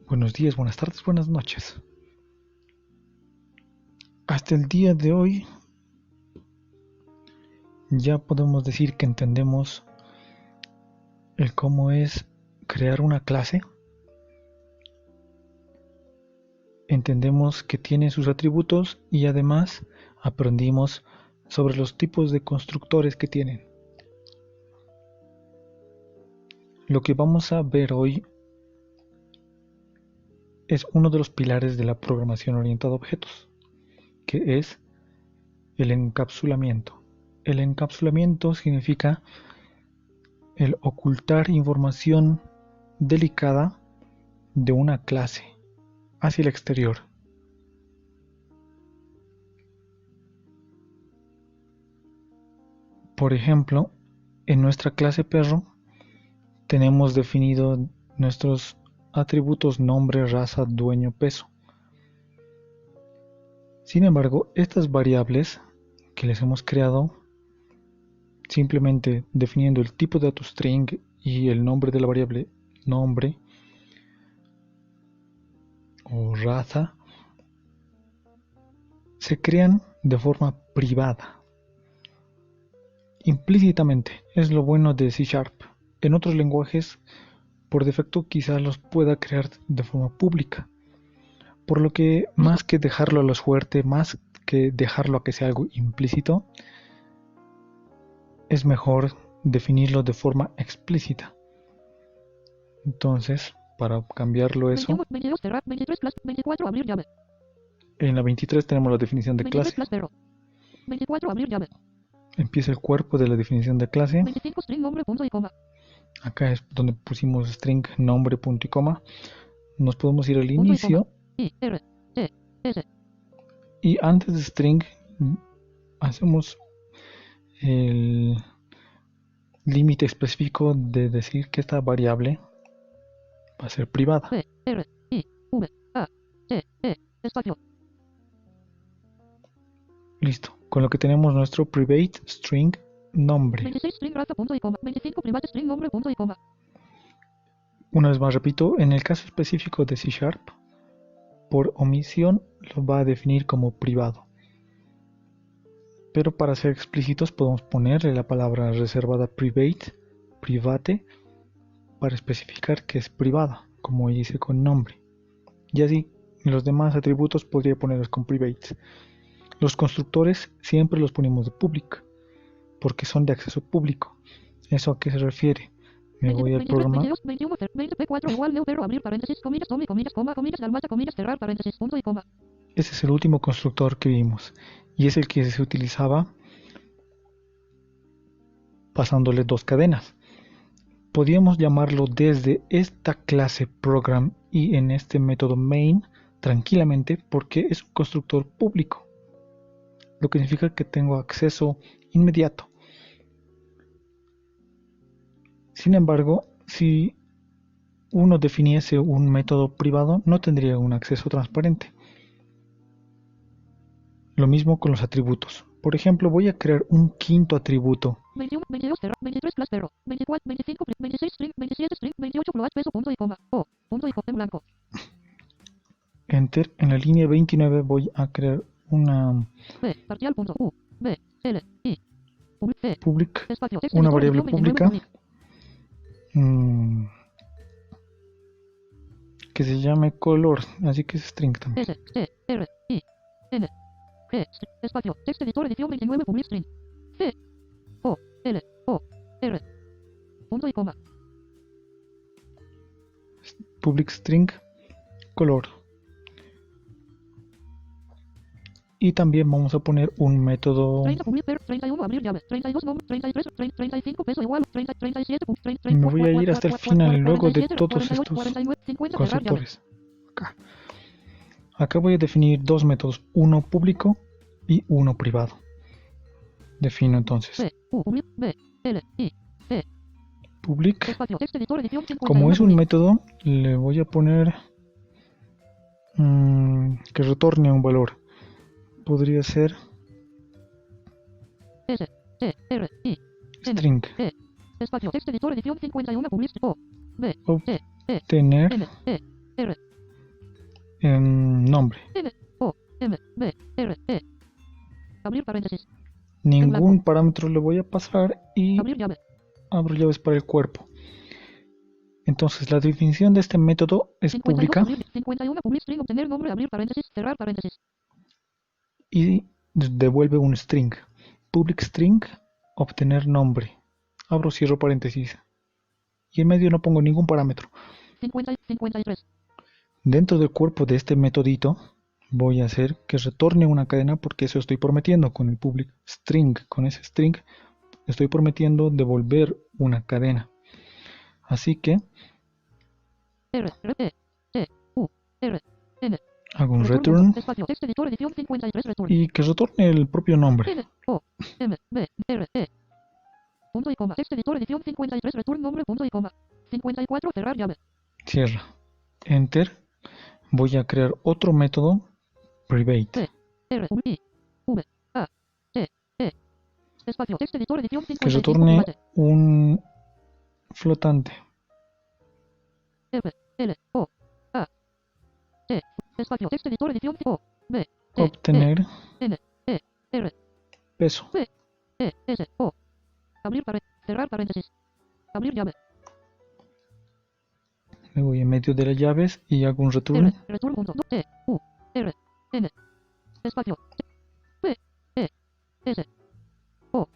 Buenos días, buenas tardes, buenas noches. Hasta el día de hoy ya podemos decir que entendemos el cómo es crear una clase. Entendemos que tiene sus atributos y además aprendimos sobre los tipos de constructores que tienen. Lo que vamos a ver hoy es uno de los pilares de la programación orientada a objetos, que es el encapsulamiento. El encapsulamiento significa el ocultar información delicada de una clase hacia el exterior. Por ejemplo, en nuestra clase perro tenemos definido nuestros atributos nombre, raza, dueño, peso. Sin embargo, estas variables que les hemos creado, simplemente definiendo el tipo de toString y el nombre de la variable nombre o raza, se crean de forma privada. Implícitamente, es lo bueno de C#. En otros lenguajes, por defecto quizás los pueda crear de forma pública. Por lo que más que dejarlo a la suerte, más que dejarlo a que sea algo implícito, es mejor definirlo de forma explícita. Entonces, para cambiarlo eso, 22 cerrar, 23 24 abrir llave. En la 23 tenemos la definición de 23 clase. perro. 24 abrir llave. Empieza el cuerpo de la definición de clase. 25 string nombre punto y coma. Acá es donde pusimos string nombre punto y coma. Nos podemos ir al Punto y inicio. I, R, T, S. Y antes de string hacemos el límite específico de decir que esta variable va a ser privada. P, R, I, V, A, T, E, espacio. Listo. Con lo que tenemos nuestro private string nombre. 26 string raza punto y coma. 25 private string nombre punto y coma. Una vez más repito, en el caso específico de C#, por omisión lo va a definir como privado. Pero para ser explícitos podemos ponerle la palabra reservada private, para especificar que es privada, como dice con nombre. Y así, los demás atributos podría ponerlos con private. Los constructores siempre los ponemos de public, porque son de acceso público. ¿Eso a qué se refiere? Me voy al 23, programa. 22, 21, 20 P4 igual neo perro abrir paréntesis, comillas, tome, comillas, coma, comillas, dalmata, comillas, cerrar paréntesis, punto y coma. Ese es el último constructor que vimos y es el que se utilizaba pasándole dos cadenas. Podríamos llamarlo desde esta clase program y en este método main tranquilamente porque es un constructor público, lo que significa que tengo acceso inmediato. Sin embargo, si uno definiese un método privado, no tendría un acceso transparente. Lo mismo con los atributos. Por ejemplo, voy a crear un quinto atributo. 21, 22 cerrar, 23 plus perro. 24, 25, 26 string, 27 string, 28 float peso punto y coma. O, punto y coma en blanco. Enter. En la línea 29 voy a crear una B, parcial punto U, B, L, I, public, espacio, texto, una editor, variable edición 29, pública comic. que se llame color, así que es string también. S, T, R, I, N, G, espacio, texto editor edición 29 public string. C, O, L, O, R, punto y coma. Public string color. Y también vamos a poner un método. 30 public per, 31 abrir llave, 32 nombre, 33, 35 peso igual, 30, 37, 30, Me voy a ir hasta el final luego de todos estos 49, 50 constructores. Acá voy a definir dos métodos, uno público y uno privado. Defino entonces B, U, public, B, L, I, E. public. Espacio, texto editor edición 51. Como es un método, le voy a poner que retorne un valor. Podría ser S, T, R, I, N, string. E. Espacio. Text editor edición 51 publicity. O. B. E. E. obtener N. E. R. nombre. N. O. M. B. R. E. Abrir paréntesis. Ningún parámetro le voy a pasar y Abrir llave. abro llaves para el cuerpo. Entonces la definición de este método es 52 pública abrir, 51 public string obtener nombre abrir paréntesis cerrar paréntesis. y devuelve un string. Public string obtener nombre. Abro, cierro paréntesis. Y en medio no pongo ningún parámetro. 53. Dentro del cuerpo de este metodito voy a hacer que retorne una cadena porque eso estoy prometiendo con el public string. Con ese string estoy prometiendo devolver una cadena. Así que R, R, E, E, U, R, N. hago un return Espacio, text editor edición 53 return. y que retorne el propio nombre. N, O, M, B, R, E. Punto y coma. Text editor edición 53 return nombre punto y coma. 54 cerrar llave. Cierra. Enter. Voy a crear otro método private. R, U, I, V, A, T, E. Espacio, text editor edición Que 55 retorne private. un flotante. F, L, O, A, T. Espacio, text editor edición O, B, T, Obtener N, E, R, peso. E, S, O. Abrir cerrar paréntesis. Abrir llave. Me voy en medio de las llaves y hago un return. R, return punto. E, U, R, N. Espacio. P, E, S, O.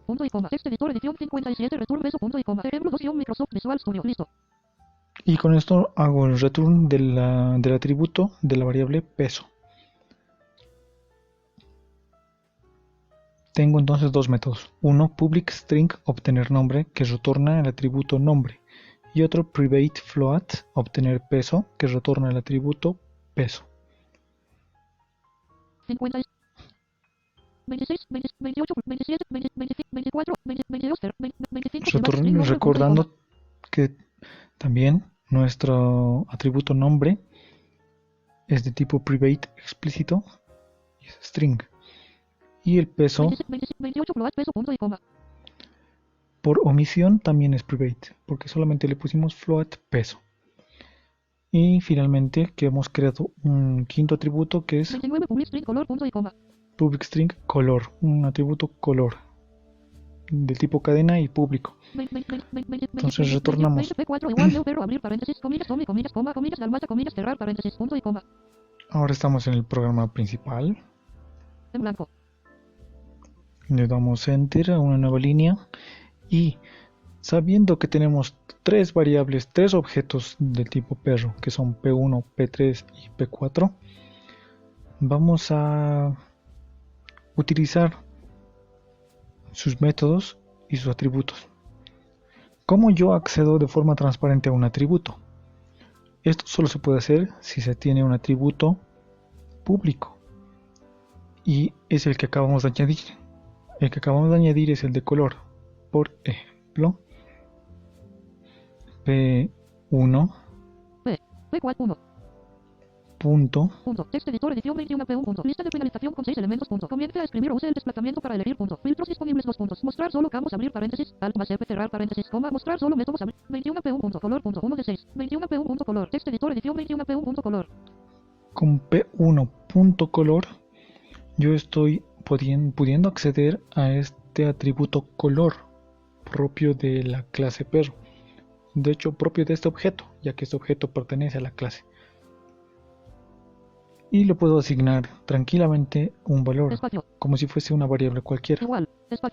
Punto y coma. Text editor edición 57 return beso punto y coma. Ejemplo 2 Microsoft Visual Studio. Listo. Y con esto hago el return del atributo de la variable peso. Tengo entonces dos métodos. Uno, public string obtener nombre, que retorna el atributo nombre. Y otro, private float obtener peso, que retorna el atributo peso. 50, 26, 20, 28, 27, 20, 25, 24, 20, 22, 25. Recordando que también nuestro atributo nombre es de tipo private explícito y es string. Y el peso 28 float peso punto y coma. por omisión también es private, porque solamente le pusimos float peso. Y finalmente que hemos creado un quinto atributo que es 29 public string color punto y coma. public string color, un atributo color del tipo cadena y público. Entonces retornamos. P4 igual neo pero abrir paréntesis comillas tome comillas coma comillas dalmata comillas cerrar paréntesis punto y coma. Ahora estamos en el programa principal. En blanco. Le damos enter a una nueva línea y sabiendo que tenemos tres variables, tres objetos del tipo perro que son P1, P3 y P4, vamos a utilizar sus métodos y sus atributos. ¿Cómo yo accedo de forma transparente a un atributo? Esto solo se puede hacer si se tiene un atributo público y es el que acabamos de añadir. El que acabamos de añadir es el de color. Por ejemplo, P1 P4 punto text editor edición 21 P1 punto. Lista de penalización con 6 elementos punto. Comience a escribir o use el desplazamiento para elegir punto. Filtros disponibles 2 puntos. Mostrar solo campos abrir paréntesis. Alt más F cerrar paréntesis coma. Mostrar solo métodos abrir. 21 P1 punto. Color punto. 1 de 6. 21 P1 punto color. Text editor edición 21 P1 punto color. con P1 punto color yo estoy pudiendo acceder a este atributo color propio de la clase perro. De hecho, propio de este objeto, ya que este objeto pertenece a la clase. Y le puedo asignar tranquilamente un valor, Espacio. como si fuese una variable cualquiera.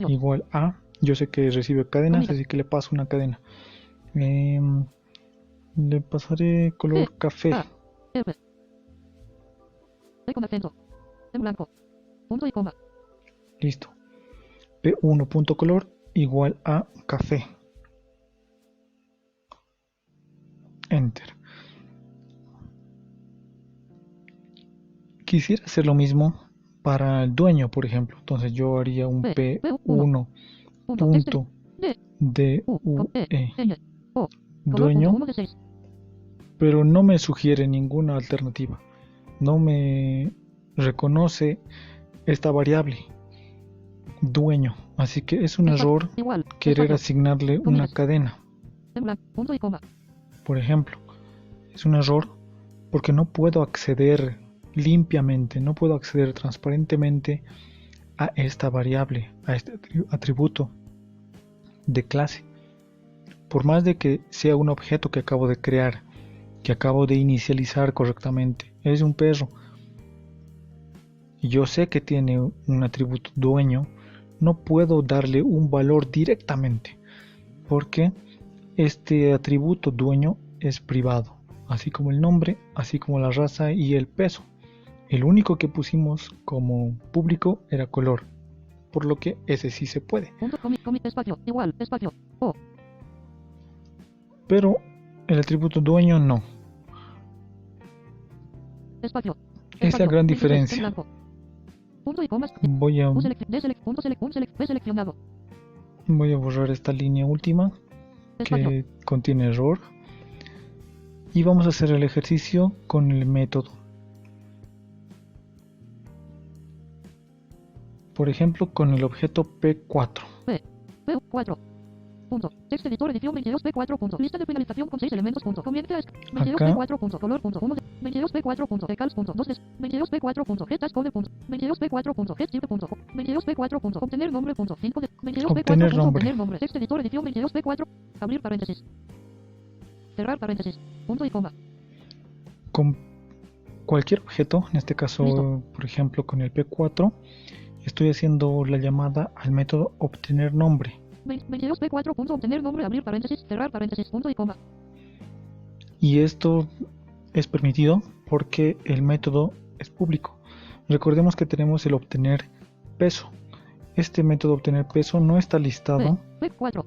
Igual a, yo sé que recibe cadenas, así que le paso una cadena. Le pasaré color café. F. Con acento. En blanco. Punto y coma. Listo. P1 punto color igual a café. Enter. Quisiera hacer lo mismo para el dueño, por ejemplo. Entonces yo haría un P1 punto DUE dueño, pero no me sugiere ninguna alternativa. No me reconoce esta variable. dueño, así que es un error Igual. querer Espacio. asignarle una Comillas. cadena. En blanco. Punto y coma. Por ejemplo, es un error porque no puedo acceder limpiamente, no puedo acceder transparentemente a esta variable, a este atributo de clase. Por más de que sea un objeto que acabo de crear, que acabo de inicializar correctamente, es un perro, y yo sé que tiene un atributo dueño, no puedo darle un valor directamente, porque este atributo dueño es privado, así como el nombre, así como la raza y el peso. El único que pusimos como público era color, por lo que ese sí se puede. Punto espacio. Igual. Espacio. O. Pero el atributo dueño no. Espacio. Es la gran 23, en diferencia. blanco. Punto y comas. Voy a Punto B seleccionado. borrar esta línea última Espacio. que contiene error. Y vamos a hacer el ejercicio con el método. Por ejemplo, con el objeto P4. P4. Punto. Text editor edición 22P4. Punto. Lista de finalización con 6 elementos. Punto. Comienza a 22P4. Punto. Color. Punto. 1 de 22P4. Punto. Decals. Punto. 2 de 22P4. Punto. Getas code. Punto. 22P4. Punto. Get type. Punto. 22P4. Punto. Obtener nombre. Punto. 5 de 22P4. Obtener Punto. nombre. Obtener nombre. Text editor edición 22P4. Abrir paréntesis. Cerrar paréntesis. Punto y coma. Con cualquier objeto, en este caso, Listo. por ejemplo, con el P4, estoy haciendo la llamada al método obtener nombre. 22P4. Punto. Obtener nombre. Abrir paréntesis. Cerrar paréntesis. Punto y coma. Y esto es permitido porque el método es público. Recordemos que tenemos el obtener peso. Este método obtener peso no está listado. P4.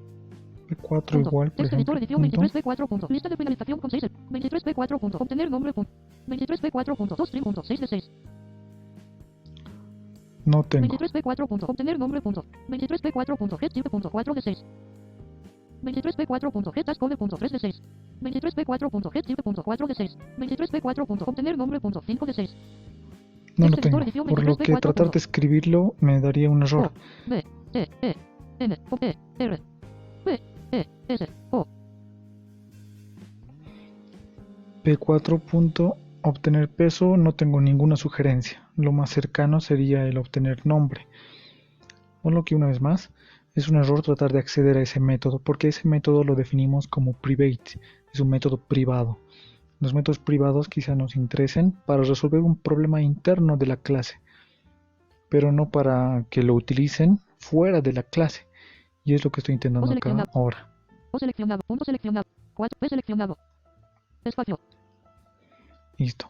P4 Punto. igual, por Text ejemplo, editor edición punto. 23P4. Punto. Lista de finalización con 6. 23P4. Punto. Obtener nombre. Punto. 23P4. Punto. 2 string. Punto. 6 de 6. No tengo. 23P4. Punto. Obtener nombre. Punto. 23P4. Punto. Get type. Punto. 4 de 6. 23P4. Punto. Get task code. Punto. 3 de 6. 23P4. Punto. Get type. Punto. 4 de 6. 23P4. Punto. Obtener nombre. Punto. 5 de 6. No lo Text editor tengo. edición Por lo que 23P4. tratar Punto. de escribirlo me daría un error. O. B. T. E. N. O. E. R. P. E. S. O. P4 punto obtener peso, no tengo ninguna sugerencia. Lo más cercano sería el obtener nombre. Por lo que una vez más, es un error tratar de acceder a ese método, porque ese método lo definimos como private, es un método privado. Los métodos privados quizá nos interesen para resolver un problema interno de la clase, pero no para que lo utilicen fuera de la clase. Y es lo que estoy intentando acá ahora. O seleccionado. Punto seleccionado. 4. P seleccionado. Espacio. Listo.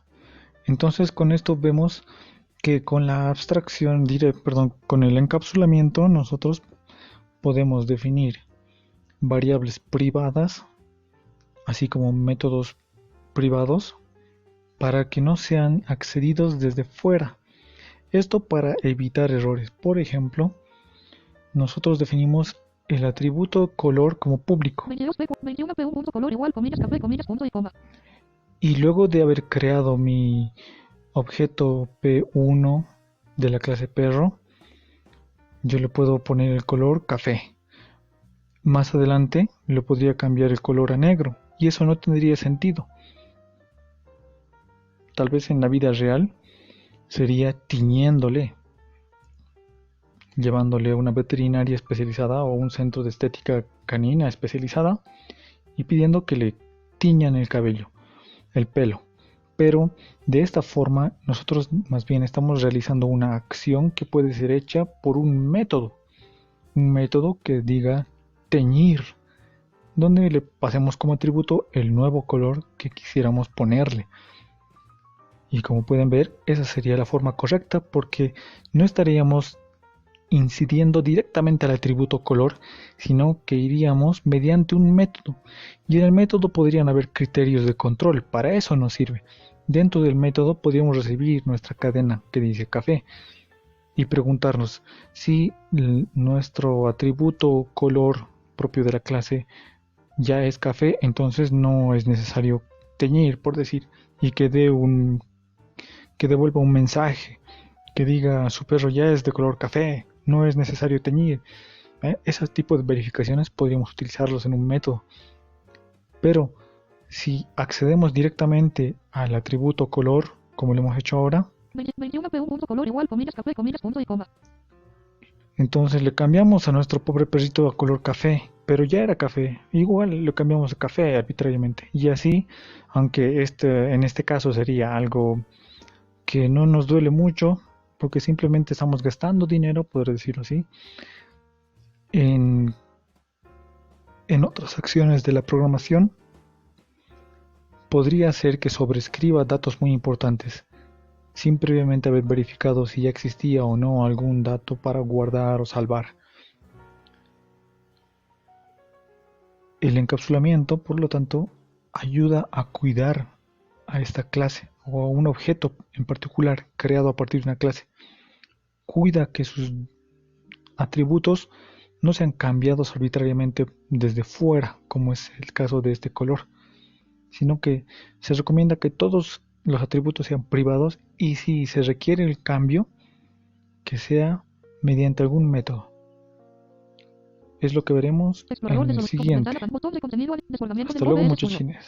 Entonces con esto vemos que con la abstracción, con el encapsulamiento nosotros podemos definir variables privadas, así como métodos privados, para que no sean accedidos desde fuera. Esto para evitar errores. Por ejemplo, nosotros definimos el atributo color como público. 21P1 punto color igual comillas café comillas punto y coma. Y luego de haber creado mi objeto P1 de la clase perro, yo le puedo poner el color café. Más adelante le podría cambiar el color a negro, y eso no tendría sentido. Tal vez en la vida real sería tiñéndole, llevándole a una veterinaria especializada o un centro de estética canina especializada y pidiendo que le tiñan el cabello, el pelo. Pero de esta forma nosotros más bien estamos realizando una acción que puede ser hecha por un método que diga teñir, donde le pasemos como atributo el nuevo color que quisiéramos ponerle. Y como pueden ver, esa sería la forma correcta, porque no estaríamos incidiendo directamente al atributo color, sino que iríamos mediante un método. Y en el método podrían haber criterios de control, para eso nos sirve. Dentro del método podríamos recibir nuestra cadena que dice café y preguntarnos si nuestro atributo color propio de la clase ya es café, entonces no es necesario teñir, por decir, y que devuelva un mensaje que diga su perro ya es de color café, no es necesario teñir. Ese tipo de verificaciones podríamos utilizarlos en un método. Pero si accedemos directamente al atributo color, como lo hemos hecho ahora, 21p1.color igual comillas café comillas punto y coma. entonces le cambiamos a nuestro pobre perrito a color café, pero ya era café, igual lo cambiamos a café arbitrariamente. Y así, aunque en este caso sería algo que no nos duele mucho, porque simplemente estamos gastando dinero, poder decirlo así, en otras acciones de la programación, podría ser que sobrescriba datos muy importantes, sin previamente haber verificado si ya existía o no algún dato para guardar o salvar. El encapsulamiento, por lo tanto, ayuda a cuidar a esta clase o a un objeto en particular creado a partir de una clase. Cuida que sus atributos no sean cambiados arbitrariamente desde fuera, como es el caso de este color, sino que se recomienda que todos los atributos sean privados y si se requiere el cambio, que sea mediante algún método. Es lo que veremos en el siguiente. Hasta luego, muchachines.